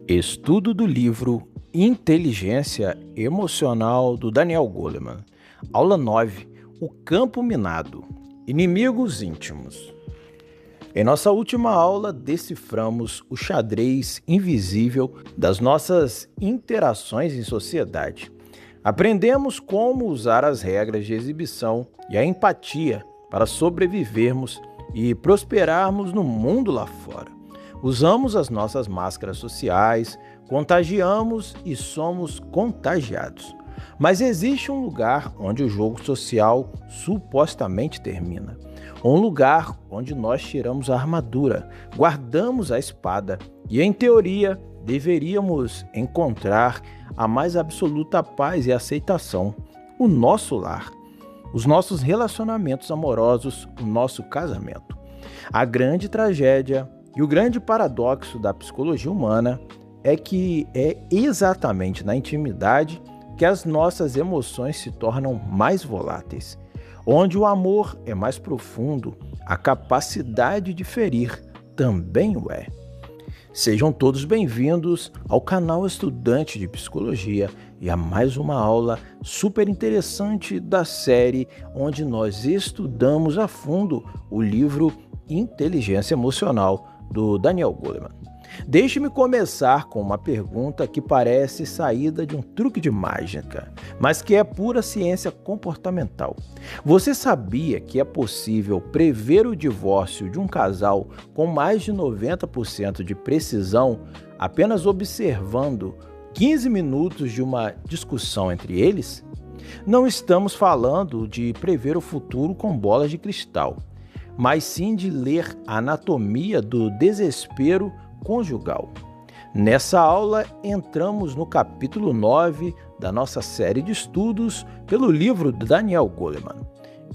Estudo do livro Inteligência Emocional do Daniel Goleman. Aula 9. O campo minado. Inimigos íntimos. Em nossa última aula, deciframos o xadrez invisível das nossas interações em sociedade. Aprendemos como usar as regras de exibição e a empatia para sobrevivermos e prosperarmos no mundo lá fora. Usamos as nossas máscaras sociais, contagiamos e somos contagiados. Mas existe um lugar onde o jogo social supostamente termina. Um lugar onde nós tiramos a armadura, guardamos a espada e, em teoria, deveríamos encontrar a mais absoluta paz e aceitação, o nosso lar, os nossos relacionamentos amorosos, o nosso casamento. A grande tragédia e o grande paradoxo da psicologia humana é que é exatamente na intimidade que as nossas emoções se tornam mais voláteis. Onde o amor é mais profundo, a capacidade de ferir também o é. Sejam todos bem-vindos ao canal Estudante de Psicologia e a mais uma aula super interessante da série onde nós estudamos a fundo o livro Inteligência Emocional do Daniel Goleman. Deixe-me começar com uma pergunta que parece saída de um truque de mágica, mas que é pura ciência comportamental. Você sabia que é possível prever o divórcio de um casal com mais de 90% de precisão apenas observando 15 minutos de uma discussão entre eles? Não estamos falando de prever o futuro com bolas de cristal, mas sim de ler a anatomia do desespero conjugal. Nessa aula, entramos no capítulo 9 da nossa série de estudos pelo livro de Daniel Goleman.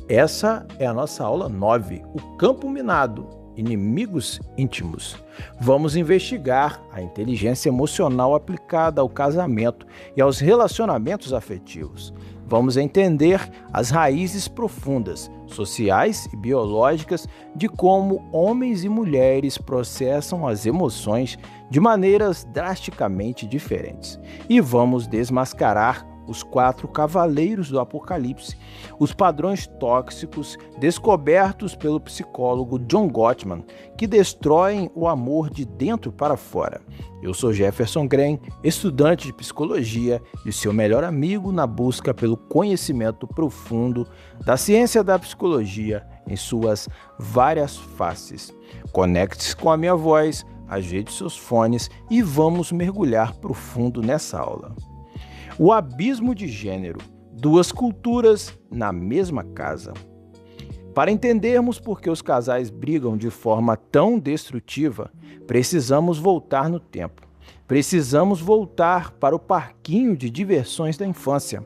Essa é a nossa aula 9, o campo minado, inimigos íntimos. Vamos investigar a inteligência emocional aplicada ao casamento e aos relacionamentos afetivos. Vamos entender as raízes profundas, sociais e biológicas de como homens e mulheres processam as emoções de maneiras drasticamente diferentes. E vamos desmascarar os 4 cavaleiros do Apocalipse, os padrões tóxicos descobertos pelo psicólogo John Gottman, que destroem o amor de dentro para fora. Eu sou Jefferson Green, estudante de psicologia e seu melhor amigo na busca pelo conhecimento profundo da ciência da psicologia em suas várias faces. Conecte-se com a minha voz, ajeite seus fones e vamos mergulhar profundo nessa aula. O abismo de gênero, 2 culturas na mesma casa. Para entendermos por que os casais brigam de forma tão destrutiva, precisamos voltar no tempo. Precisamos voltar para o parquinho de diversões da infância.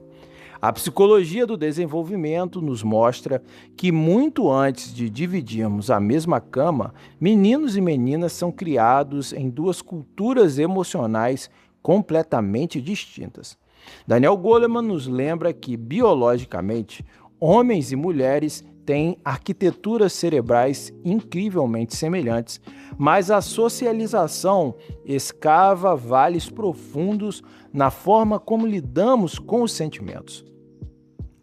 A psicologia do desenvolvimento nos mostra que muito antes de dividirmos a mesma cama, meninos e meninas são criados em 2 culturas emocionais completamente distintas. Daniel Goleman nos lembra que, biologicamente, homens e mulheres têm arquiteturas cerebrais incrivelmente semelhantes, mas a socialização escava vales profundos na forma como lidamos com os sentimentos.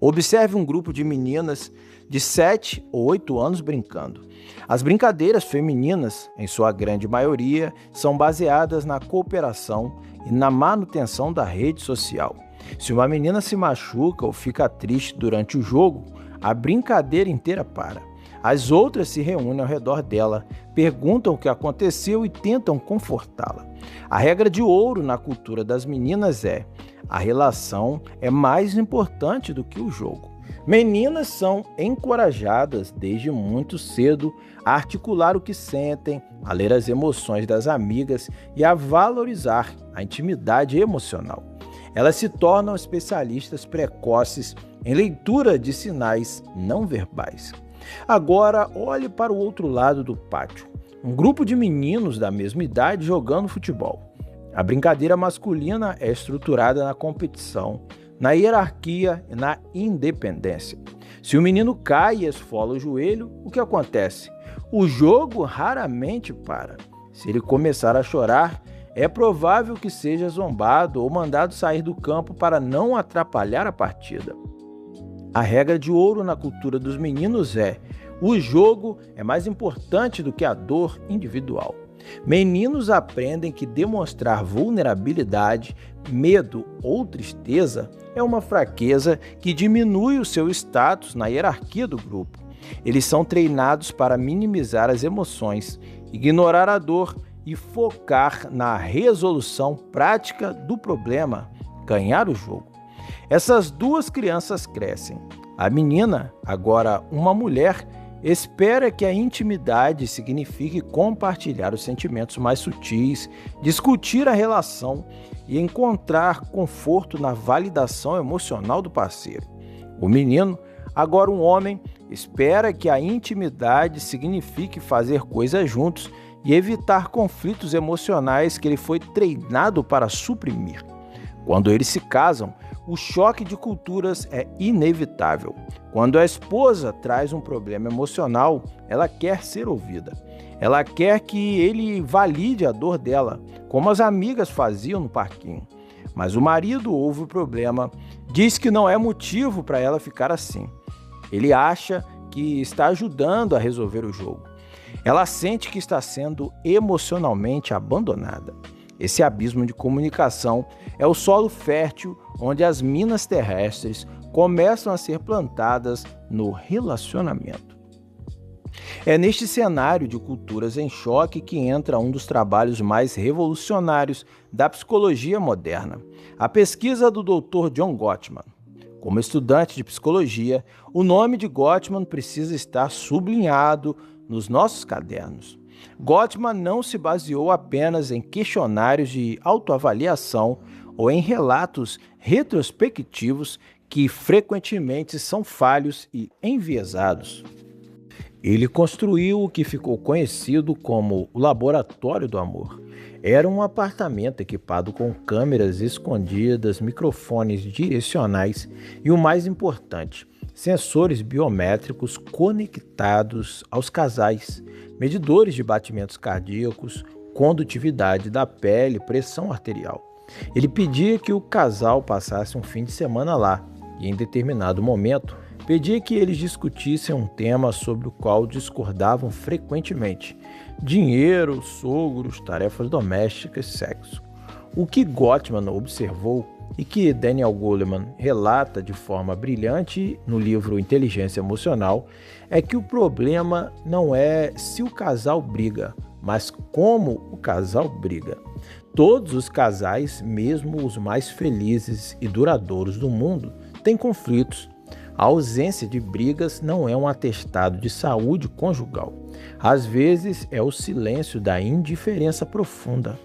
Observe um grupo de meninas de 7 ou 8 anos brincando. As brincadeiras femininas, em sua grande maioria, são baseadas na cooperação e na manutenção da rede social. Se uma menina se machuca ou fica triste durante o jogo, a brincadeira inteira para. As outras se reúnem ao redor dela, perguntam o que aconteceu e tentam confortá-la. A regra de ouro na cultura das meninas é: a relação é mais importante do que o jogo. Meninas são encorajadas desde muito cedo a articular o que sentem, a ler as emoções das amigas e a valorizar a intimidade emocional. Elas se tornam especialistas precoces em leitura de sinais não verbais. Agora, olhe para o outro lado do pátio. Um grupo de meninos da mesma idade jogando futebol. A brincadeira masculina é estruturada na competição, na hierarquia e na independência. Se o menino cai e esfola o joelho, o que acontece? O jogo raramente para. Se ele começar a chorar, é provável que seja zombado ou mandado sair do campo para não atrapalhar a partida. A regra de ouro na cultura dos meninos é: o jogo é mais importante do que a dor individual. Meninos aprendem que demonstrar vulnerabilidade, medo ou tristeza é uma fraqueza que diminui o seu status na hierarquia do grupo. Eles são treinados para minimizar as emoções, ignorar a dor e focar na resolução prática do problema, ganhar o jogo. Essas duas crianças crescem. A menina, agora uma mulher, espera que a intimidade signifique compartilhar os sentimentos mais sutis, discutir a relação e encontrar conforto na validação emocional do parceiro. O menino, agora um homem, espera que a intimidade signifique fazer coisas juntos e evitar conflitos emocionais que ele foi treinado para suprimir. Quando eles se casam, o choque de culturas é inevitável. Quando a esposa traz um problema emocional, ela quer ser ouvida. Ela quer que ele valide a dor dela, como as amigas faziam no parquinho. Mas o marido ouve o problema, diz que não é motivo para ela ficar assim. Ele acha que está ajudando a resolver o jogo. Ela sente que está sendo emocionalmente abandonada. Esse abismo de comunicação é o solo fértil onde as minas terrestres começam a ser plantadas no relacionamento. É neste cenário de culturas em choque que entra um dos trabalhos mais revolucionários da psicologia moderna, a pesquisa do Dr. John Gottman. Como estudante de psicologia, o nome de Gottman precisa estar sublinhado nos nossos cadernos. Gottman não se baseou apenas em questionários de autoavaliação ou em relatos retrospectivos que frequentemente são falhos e enviesados. Ele construiu o que ficou conhecido como o Laboratório do Amor. Era um apartamento equipado com câmeras escondidas, microfones direcionais e, o mais importante, sensores biométricos conectados aos casais, medidores de batimentos cardíacos, condutividade da pele, pressão arterial. Ele pedia que o casal passasse um fim de semana lá e, em determinado momento, pedia que eles discutissem um tema sobre o qual discordavam frequentemente: dinheiro, sogros, tarefas domésticas, sexo. O que Gottman observou e que Daniel Goleman relata de forma brilhante no livro Inteligência Emocional é que o problema não é se o casal briga, mas como o casal briga. Todos os casais, mesmo os mais felizes e duradouros do mundo, têm conflitos. A ausência de brigas não é um atestado de saúde conjugal. Às vezes, é o silêncio da indiferença profunda.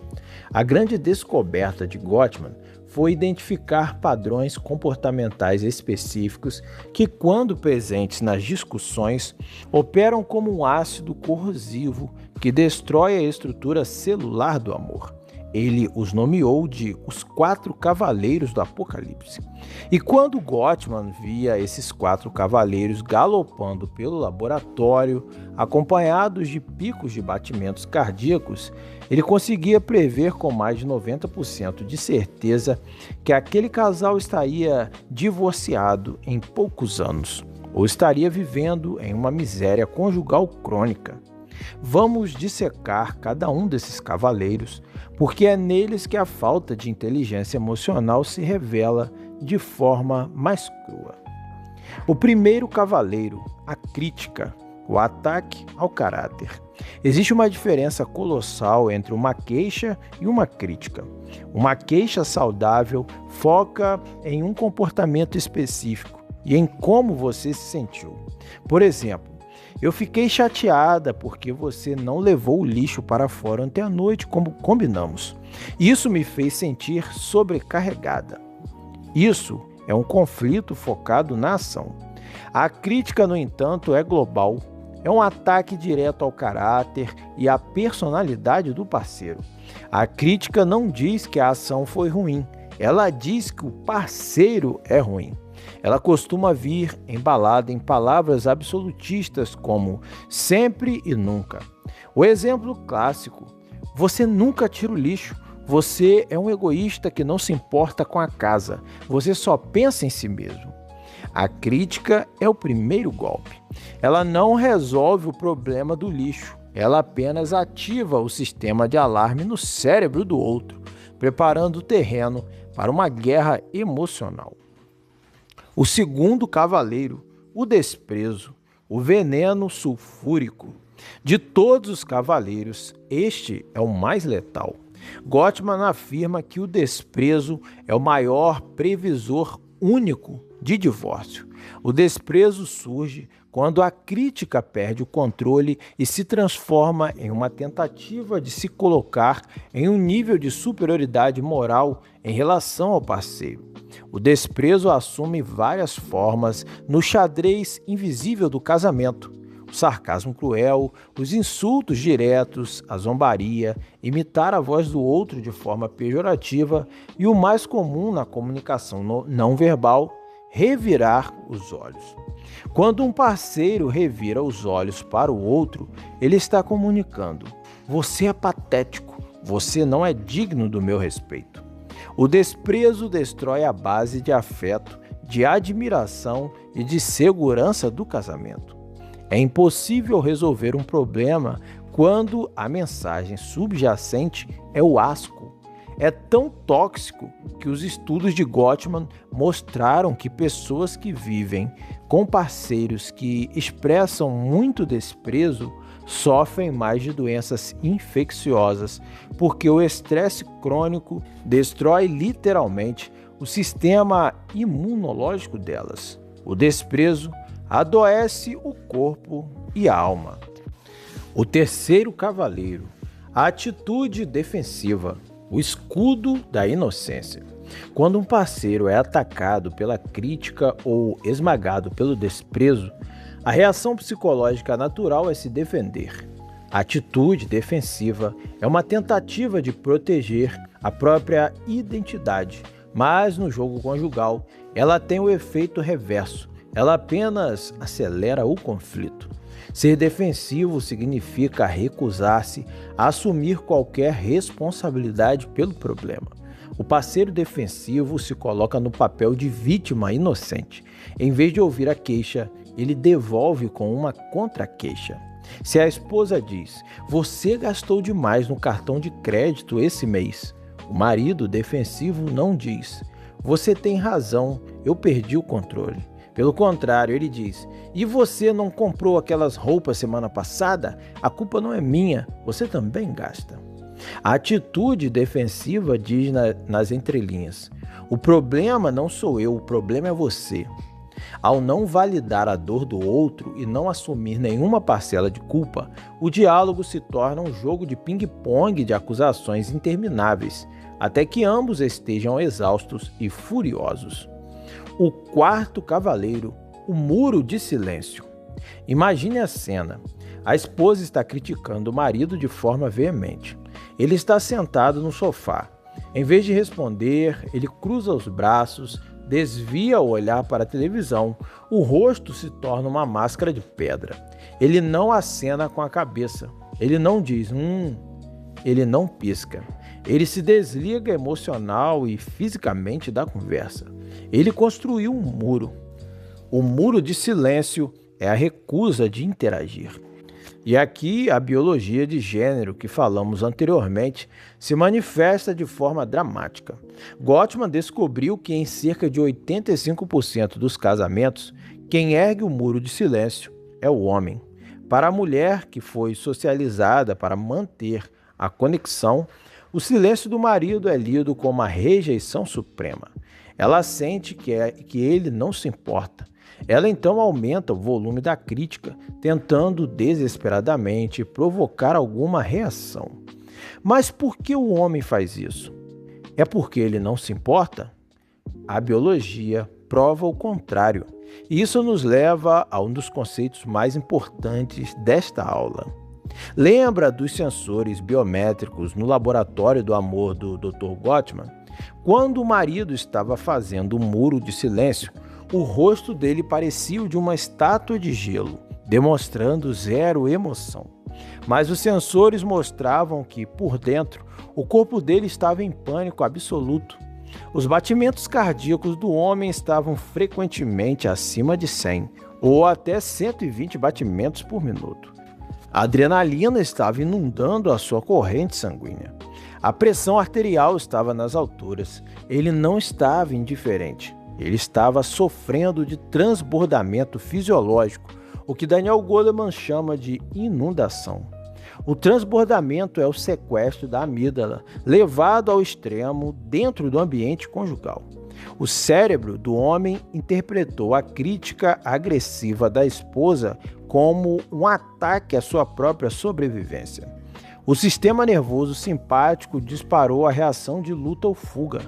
A grande descoberta de Gottman foi identificar padrões comportamentais específicos que, quando presentes nas discussões, operam como um ácido corrosivo que destrói a estrutura celular do amor. Ele os nomeou de os 4 cavaleiros do Apocalipse. E quando Gottman via esses 4 cavaleiros galopando pelo laboratório, acompanhados de picos de batimentos cardíacos, ele conseguia prever com mais de 90% de certeza que aquele casal estaria divorciado em poucos anos, ou estaria vivendo em uma miséria conjugal crônica. Vamos dissecar cada um desses cavaleiros, porque é neles que a falta de inteligência emocional se revela de forma mais crua. O primeiro cavaleiro, a crítica, o ataque ao caráter. Existe uma diferença colossal entre uma queixa e uma crítica. Uma queixa saudável foca em um comportamento específico e em como você se sentiu. Por exemplo, eu fiquei chateada porque você não levou o lixo para fora ontem à noite como combinamos. Isso me fez sentir sobrecarregada. Isso é um conflito focado na ação. A crítica, no entanto, é global. É um ataque direto ao caráter e à personalidade do parceiro. A crítica não diz que a ação foi ruim. Ela diz que o parceiro é ruim. Ela costuma vir embalada em palavras absolutistas como sempre e nunca. O exemplo clássico: você nunca tira o lixo, Você é um egoísta que não se importa com a casa. Você só pensa em si mesmo. A crítica é o primeiro golpe. Ela não resolve o problema do lixo. Ela apenas ativa o sistema de alarme no cérebro do outro, preparando o terreno para uma guerra emocional. O segundo cavaleiro, o desprezo, o veneno sulfúrico. De todos os cavaleiros, este é o mais letal. Gottman afirma que o desprezo é o maior previsor único de divórcio. O desprezo surge quando a crítica perde o controle e se transforma em uma tentativa de se colocar em um nível de superioridade moral em relação ao parceiro. O desprezo assume várias formas no xadrez invisível do casamento. O sarcasmo cruel, os insultos diretos, a zombaria, imitar a voz do outro de forma pejorativa e o mais comum na comunicação não verbal, revirar os olhos. Quando um parceiro revira os olhos para o outro, ele está comunicando: você é patético, você não é digno do meu respeito. O desprezo destrói a base de afeto, de admiração e de segurança do casamento. É impossível resolver um problema quando a mensagem subjacente é o asco. É tão tóxico que os estudos de Gottman mostraram que pessoas que vivem com parceiros que expressam muito desprezo sofrem mais de doenças infecciosas, porque o estresse crônico destrói literalmente o sistema imunológico delas. O desprezo adoece o corpo e a alma. O terceiro cavaleiro, a atitude defensiva, o escudo da inocência. Quando um parceiro é atacado pela crítica ou esmagado pelo desprezo, a reação psicológica natural é se defender. A atitude defensiva é uma tentativa de proteger a própria identidade, mas no jogo conjugal ela tem o efeito reverso. Ela apenas acelera o conflito. Ser defensivo significa recusar-se a assumir qualquer responsabilidade pelo problema. O parceiro defensivo se coloca no papel de vítima inocente. Em vez de ouvir a queixa, ele devolve com uma contra-queixa. Se a esposa diz: você gastou demais no cartão de crédito esse mês, o marido defensivo não diz: você tem razão, eu perdi o controle. Pelo contrário, ele diz: e você não comprou aquelas roupas semana passada? A culpa não é minha, você também gasta. A atitude defensiva diz nas entrelinhas: o problema não sou eu, o problema é você. Ao não validar a dor do outro e não assumir nenhuma parcela de culpa, o diálogo se torna um jogo de ping-pong de acusações intermináveis, até que ambos estejam exaustos e furiosos. O quarto cavaleiro, o muro de silêncio. Imagine a cena. A esposa está criticando o marido de forma veemente. Ele está sentado no sofá. Em vez de responder, ele cruza os braços, desvia o olhar para a televisão. O rosto se torna uma máscara de pedra. Ele não acena com a cabeça. Ele não diz Ele não pisca. Ele se desliga emocional e fisicamente da conversa. Ele construiu um muro. O muro de silêncio é a recusa de interagir. E aqui a biologia de gênero que falamos anteriormente se manifesta de forma dramática. Gottman descobriu que em cerca de 85% dos casamentos, quem ergue o muro de silêncio é o homem. Para a mulher que foi socializada para manter a conexão, o silêncio do marido é lido como a rejeição suprema. Ela sente que ele não se importa. Ela então aumenta o volume da crítica, tentando desesperadamente provocar alguma reação. Mas por que o homem faz isso? É porque ele não se importa? A biologia prova o contrário. E isso nos leva a um dos conceitos mais importantes desta aula. Lembra dos sensores biométricos no laboratório do amor do Dr. Gottman? Quando o marido estava fazendo um muro de silêncio, o rosto dele parecia o de uma estátua de gelo, demonstrando zero emoção. Mas os sensores mostravam que, por dentro, o corpo dele estava em pânico absoluto. Os batimentos cardíacos do homem estavam frequentemente acima de 100 ou até 120 batimentos por minuto. A adrenalina estava inundando a sua corrente sanguínea. A pressão arterial estava nas alturas. Ele não estava indiferente. Ele estava sofrendo de transbordamento fisiológico, o que Daniel Goleman chama de inundação. O transbordamento é o sequestro da amígdala, levado ao extremo dentro do ambiente conjugal. O cérebro do homem interpretou a crítica agressiva da esposa como um ataque à sua própria sobrevivência. O sistema nervoso simpático disparou a reação de luta ou fuga.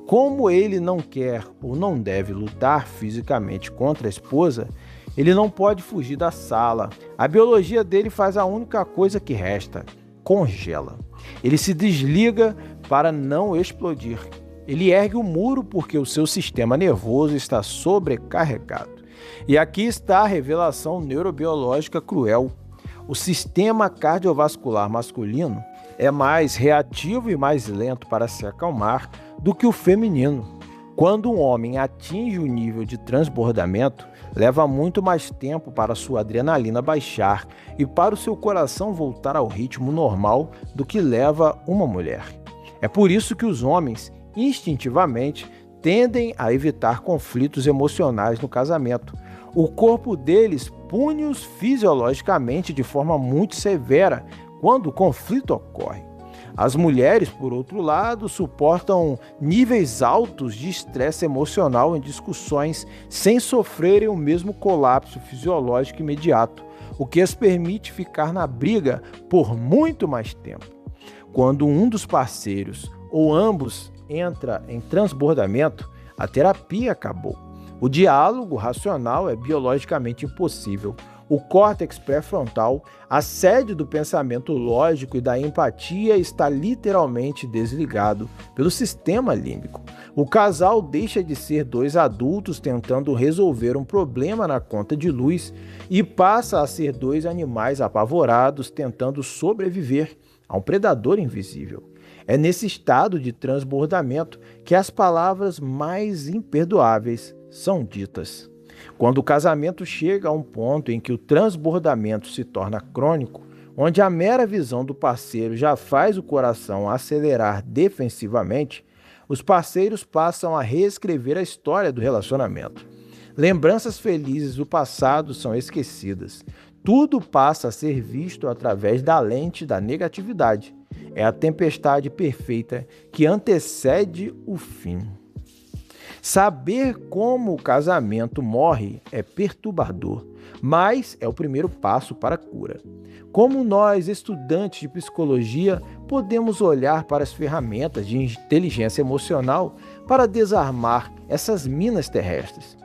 Como ele não quer ou não deve lutar fisicamente contra a esposa, ele não pode fugir da sala. A biologia dele faz a única coisa que resta: congela. Ele se desliga para não explodir. Ele ergue o muro porque o seu sistema nervoso está sobrecarregado. E aqui está a revelação neurobiológica cruel. O sistema cardiovascular masculino é mais reativo e mais lento para se acalmar do que o feminino. Quando um homem atinge o nível de transbordamento, leva muito mais tempo para sua adrenalina baixar e para o seu coração voltar ao ritmo normal do que leva uma mulher. É por isso que os homens, instintivamente, tendem a evitar conflitos emocionais no casamento. O corpo deles pune-os fisiologicamente de forma muito severa quando o conflito ocorre. As mulheres, por outro lado, suportam níveis altos de estresse emocional em discussões sem sofrerem o mesmo colapso fisiológico imediato, o que as permite ficar na briga por muito mais tempo. Quando um dos parceiros ou ambos entra em transbordamento, a terapia acabou. O diálogo racional é biologicamente impossível. O córtex pré-frontal, a sede do pensamento lógico e da empatia, está literalmente desligado pelo sistema límbico. O casal deixa de ser dois adultos tentando resolver um problema na conta de luz e passa a ser dois animais apavorados tentando sobreviver a um predador invisível. É nesse estado de transbordamento que as palavras mais imperdoáveis são ditas. Quando o casamento chega a um ponto em que o transbordamento se torna crônico, onde a mera visão do parceiro já faz o coração acelerar defensivamente, os parceiros passam a reescrever a história do relacionamento. Lembranças felizes do passado são esquecidas. Tudo passa a ser visto através da lente da negatividade. É a tempestade perfeita que antecede o fim. Saber como o casamento morre é perturbador, mas é o primeiro passo para a cura. Como nós, estudantes de psicologia, podemos olhar para as ferramentas de inteligência emocional para desarmar essas minas terrestres?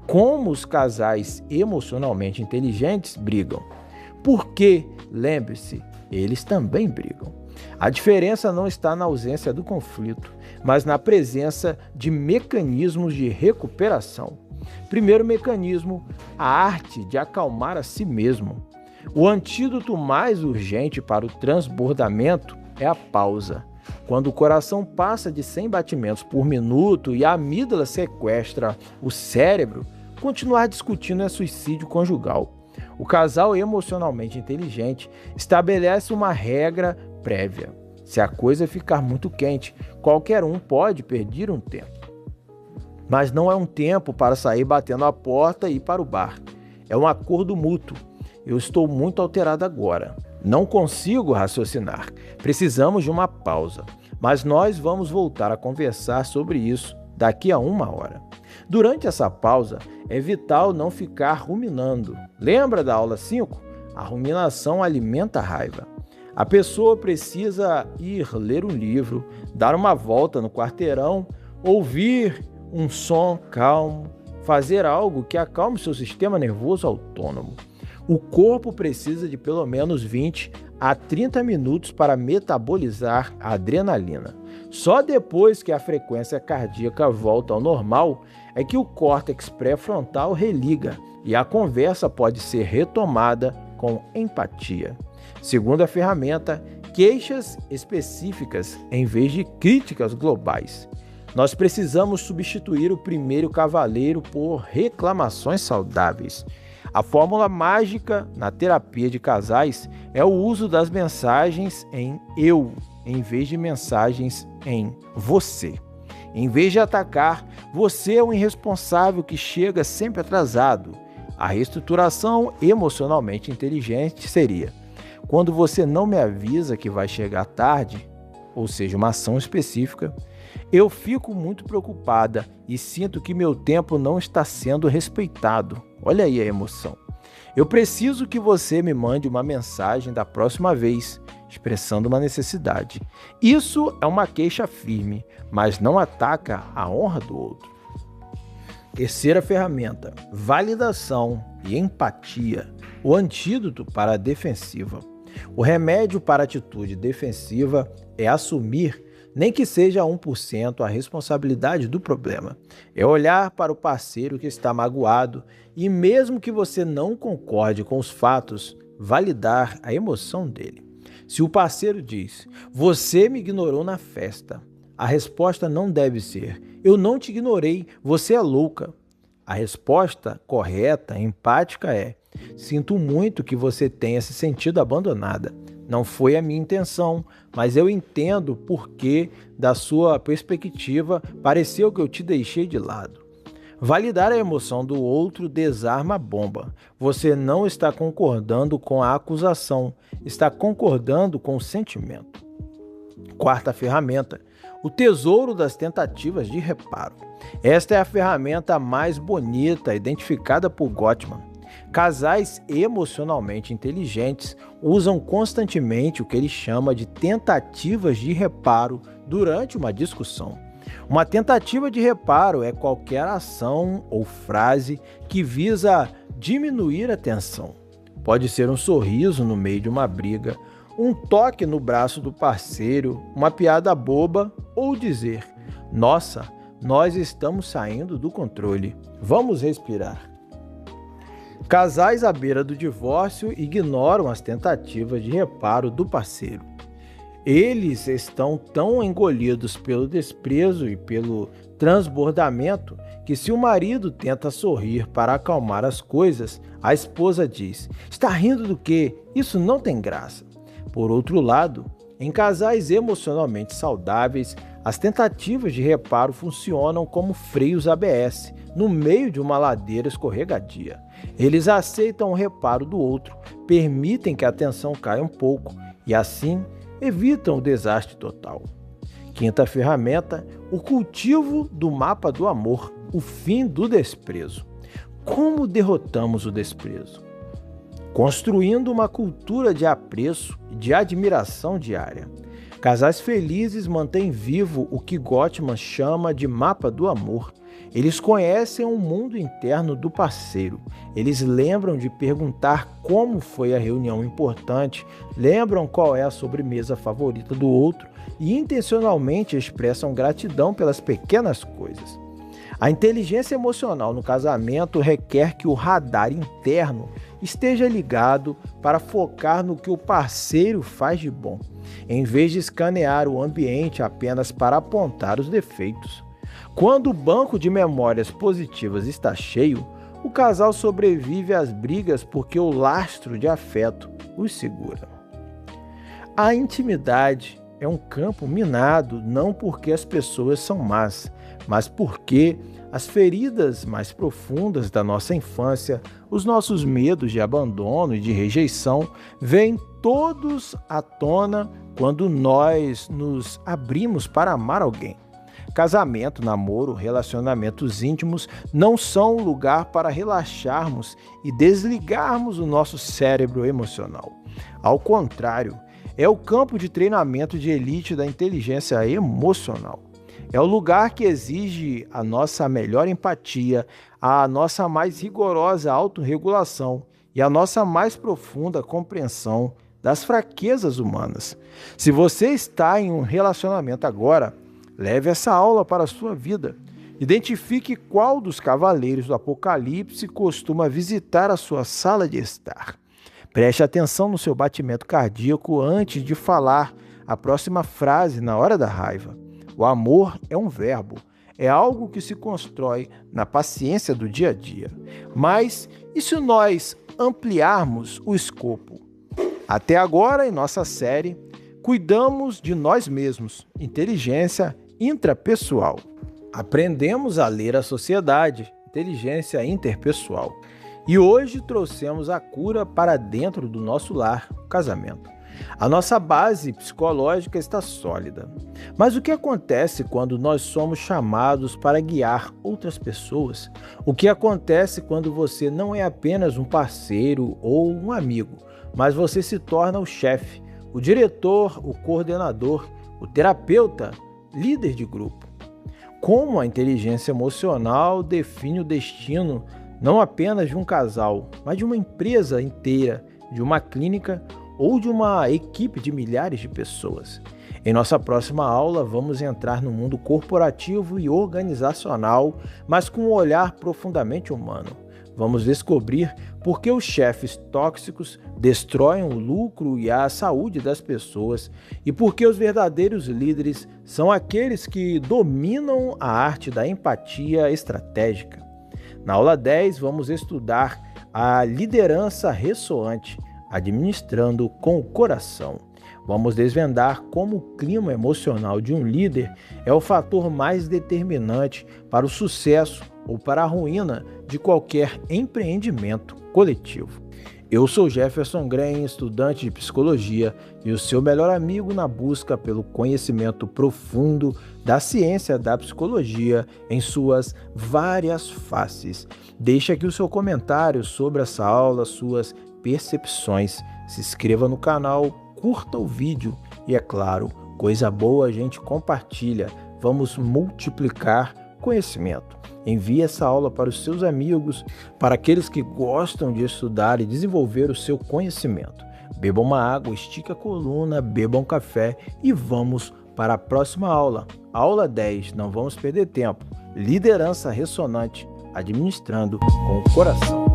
Como os casais emocionalmente inteligentes brigam? Porque, lembre-se, eles também brigam. A diferença não está na ausência do conflito, mas na presença de mecanismos de recuperação. Primeiro mecanismo, a arte de acalmar a si mesmo. O antídoto mais urgente para o transbordamento é a pausa. Quando o coração passa de 100 batimentos por minuto e a amígdala sequestra o cérebro, continuar discutindo é suicídio conjugal. O casal emocionalmente inteligente estabelece uma regra prévia. Se a coisa ficar muito quente, qualquer um pode perder um tempo. Mas não é um tempo para sair batendo a porta e ir para o bar. É um acordo mútuo. Eu estou muito alterado agora. Não consigo raciocinar. Precisamos de uma pausa. Mas nós vamos voltar a conversar sobre isso daqui a 1 hora. Durante essa pausa, é vital não ficar ruminando. Lembra da aula 5? A ruminação alimenta a raiva. A pessoa precisa ir ler um livro, dar uma volta no quarteirão, ouvir um som calmo, fazer algo que acalme seu sistema nervoso autônomo. O corpo precisa de pelo menos 20 a 30 minutos para metabolizar a adrenalina. Só depois que a frequência cardíaca volta ao normal é que o córtex pré-frontal religa e a conversa pode ser retomada com empatia. Segunda ferramenta, queixas específicas em vez de críticas globais. Nós precisamos substituir o primeiro cavaleiro por reclamações saudáveis. A fórmula mágica na terapia de casais é o uso das mensagens em eu, em vez de mensagens em você. Em vez de atacar, você é um irresponsável que chega sempre atrasado. A reestruturação emocionalmente inteligente seria: quando você não me avisa que vai chegar tarde, ou seja, uma ação específica, eu fico muito preocupada e sinto que meu tempo não está sendo respeitado. Olha aí a emoção. Eu preciso que você me mande uma mensagem da próxima vez, expressando uma necessidade. Isso é uma queixa firme, mas não ataca a honra do outro. Terceira ferramenta, validação e empatia, o antídoto para a defensiva. O remédio para a atitude defensiva é assumir, nem que seja 1%, a responsabilidade do problema. É olhar para o parceiro que está magoado e, mesmo que você não concorde com os fatos, validar a emoção dele. Se o parceiro diz: "Você me ignorou na festa", a resposta não deve ser: "Eu não te ignorei, você é louca". A resposta correta, empática é: "Sinto muito que você tenha se sentido abandonada. Não foi a minha intenção, mas eu entendo porque, da sua perspectiva, pareceu que eu te deixei de lado". Validar a emoção do outro desarma a bomba. Você não está concordando com a acusação, está concordando com o sentimento. Quarta ferramenta, o tesouro das tentativas de reparo. Esta é a ferramenta mais bonita identificada por Gottman. Casais emocionalmente inteligentes usam constantemente o que ele chama de tentativas de reparo durante uma discussão. Uma tentativa de reparo é qualquer ação ou frase que visa diminuir a tensão. Pode ser um sorriso no meio de uma briga, um toque no braço do parceiro, uma piada boba ou dizer: "Nossa, nós estamos saindo do controle. Vamos respirar". Casais à beira do divórcio ignoram as tentativas de reparo do parceiro. Eles estão tão engolidos pelo desprezo e pelo transbordamento que, se o marido tenta sorrir para acalmar as coisas, a esposa diz: "Está rindo do quê? Isso não tem graça". Por outro lado, em casais emocionalmente saudáveis, as tentativas de reparo funcionam como freios ABS no meio de uma ladeira escorregadia. Eles aceitam o reparo do outro, permitem que a tensão caia um pouco e, assim, evitam o desastre total. Quinta ferramenta, o cultivo do mapa do amor, o fim do desprezo. Como derrotamos o desprezo? Construindo uma cultura de apreço e de admiração diária. Casais felizes mantêm vivo o que Gottman chama de mapa do amor. Eles conhecem o mundo interno do parceiro. Eles lembram de perguntar como foi a reunião importante, lembram qual é a sobremesa favorita do outro e intencionalmente expressam gratidão pelas pequenas coisas. A inteligência emocional no casamento requer que o radar interno esteja ligado para focar no que o parceiro faz de bom, em vez de escanear o ambiente apenas para apontar os defeitos. Quando o banco de memórias positivas está cheio, o casal sobrevive às brigas porque o lastro de afeto os segura. A intimidade é um campo minado não porque as pessoas são más, mas porque as feridas mais profundas da nossa infância, os nossos medos de abandono e de rejeição, vêm todos à tona quando nós nos abrimos para amar alguém. Casamento, namoro, relacionamentos íntimos não são um lugar para relaxarmos e desligarmos o nosso cérebro emocional. Ao contrário, é o campo de treinamento de elite da inteligência emocional. É o lugar que exige a nossa melhor empatia, a nossa mais rigorosa autorregulação e a nossa mais profunda compreensão das fraquezas humanas. Se você está em um relacionamento agora, leve essa aula para a sua vida. Identifique qual dos cavaleiros do Apocalipse costuma visitar a sua sala de estar. Preste atenção no seu batimento cardíaco antes de falar a próxima frase na hora da raiva. O amor é um verbo, é algo que se constrói na paciência do dia a dia. Mas e se nós ampliarmos o escopo? Até agora, em nossa série, cuidamos de nós mesmos, inteligência intrapessoal. Aprendemos a ler a sociedade, inteligência interpessoal. E hoje trouxemos a cura para dentro do nosso lar, o casamento. A nossa base psicológica está sólida. Mas o que acontece quando nós somos chamados para guiar outras pessoas? O que acontece quando você não é apenas um parceiro ou um amigo, mas você se torna o chefe, o diretor, o coordenador, o terapeuta, líder de grupo? Como a inteligência emocional define o destino não apenas de um casal, mas de uma empresa inteira, de uma clínica ou de uma equipe de milhares de pessoas. Em nossa próxima aula, vamos entrar no mundo corporativo e organizacional, mas com um olhar profundamente humano. Vamos descobrir por que os chefes tóxicos destroem o lucro e a saúde das pessoas e por que os verdadeiros líderes são aqueles que dominam a arte da empatia estratégica. Na aula 10, vamos estudar a liderança ressoante, administrando com o coração. Vamos desvendar como o clima emocional de um líder é o fator mais determinante para o sucesso ou para a ruína de qualquer empreendimento coletivo. Eu sou Jefferson Green, estudante de psicologia e o seu melhor amigo na busca pelo conhecimento profundo da ciência da psicologia em suas várias faces. Deixe aqui o seu comentário sobre essa aula, suas percepções. Se inscreva no canal, curta o vídeo e, é claro, coisa boa a gente compartilha. Vamos multiplicar conhecimento. Envie essa aula para os seus amigos, para aqueles que gostam de estudar e desenvolver o seu conhecimento. Beba uma água, estique a coluna, beba um café e vamos para a próxima aula. Aula 10, não vamos perder tempo. Liderança ressonante, administrando com o coração.